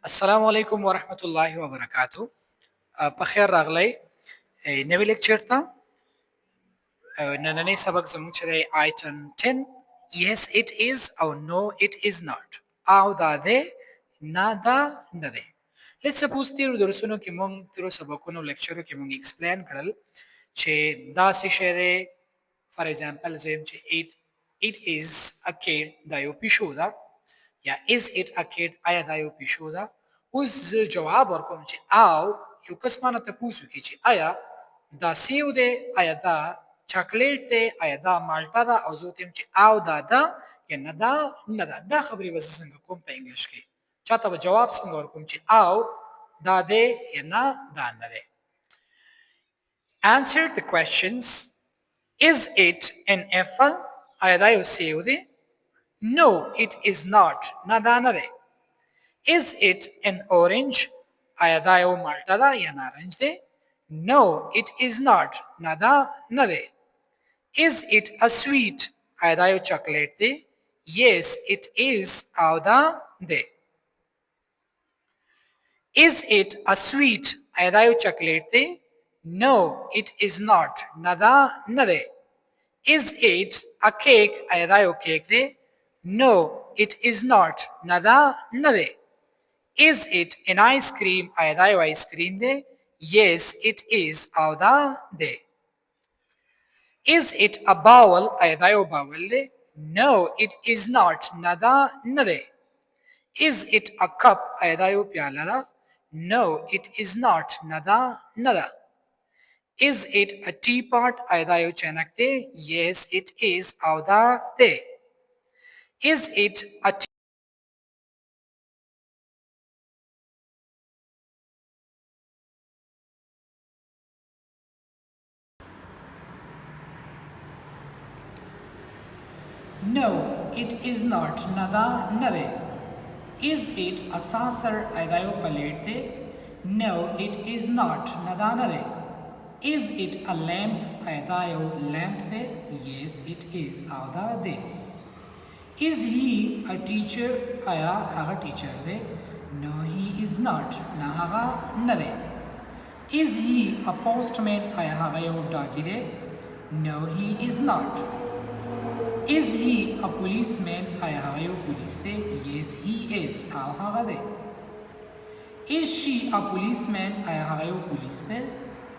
السلام علیکم ورحمۃ الله وبرکاتہ. په خیر راغلی نوی لیکچر ته. نننی سبق زموږ چې دی آیټم 10 yes it is او no it is not او دا دی نه دا نه دی. لیټس سپوز تیرو درسونو کې مونږ تیرو سبقونو لیکچرو کې مونږ ایکسپلین کړل چې دا څه شی دی. فار ایگزامپل زم چې it is a kid دا یو پیشو ده یا is it a kid آیا دا یو پیشو ده. اوس زه جواب ورکوم چې او یو کس مانه تپوس وکړي چې آیا دا سیو دی آیا دا چاکلیټ دی آیا دا مالټه ده او زه ورته وایم چې او دا ده یا نه دا نه ده. دا خبرې به زه څنګه کوم په انګلیش کې چاته به جواب څنګه ورکوم چې او دا دی یا نه دا نه دی. Answer the questions. Is it an apple? آیا دا یو سیو دی؟ No, it is not. نه دا نه دی. Is it an orange? آیا دا یو مالټه ده یا نارنج دی؟ No, it is not. نه دا نه دی. Is it a sweet? آیا دا یو چاکلیټ دی؟ Yes, it is. او دا دی. Is it a sweet? آیا دا یو چاکلیټ دی؟ No, it is not. نه دا نه دی. Is it a cake? آیا دا یو کیک دی؟ No, it is not. نه دا نه دی. Is it an ice cream? آیا دا یو آیس کریم دی؟ Yes, it is. او دا دی. Is it a bowl? آیا دا یو باول دی؟ No, it is not. نه دا نه دی. Is it a cup? آیا دا یو پیاله ده؟ No, it is not. نه دا نه ده. Is it a teapot? آیا دا یو چینک دی؟ Yes, it is. او دا دی. Is it a No, it is not. نه دا نه دی. Is it a saucer? آیا دا یو پلیټ دی؟ No, it is not. نه دا نه دی. Is it a lamp? آیا دا یو لیمپ دی؟ Yes, it is. او دا دی. Is he a teacher? آیا هغه ټیچر دی؟ No, he is not. نه هغه نه دی. Is he a postman? آیا هغه یو ډاکي دی؟ No, he is not. Is he a policeman? آیا هغه یو پولیس دی؟ Yes, he is. او هغه دی. Is she a policeman? آیا هغه یو پولیس دی؟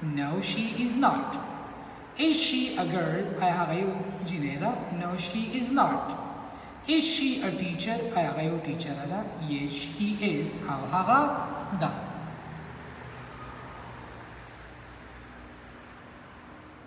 No, she is not. Is she a girl? آیا هغه یو جینۍ ده؟ No, she is not. Is she a teacher? آیا هغه یو ټیچره ده؟ Yes, she is. او هغه ده.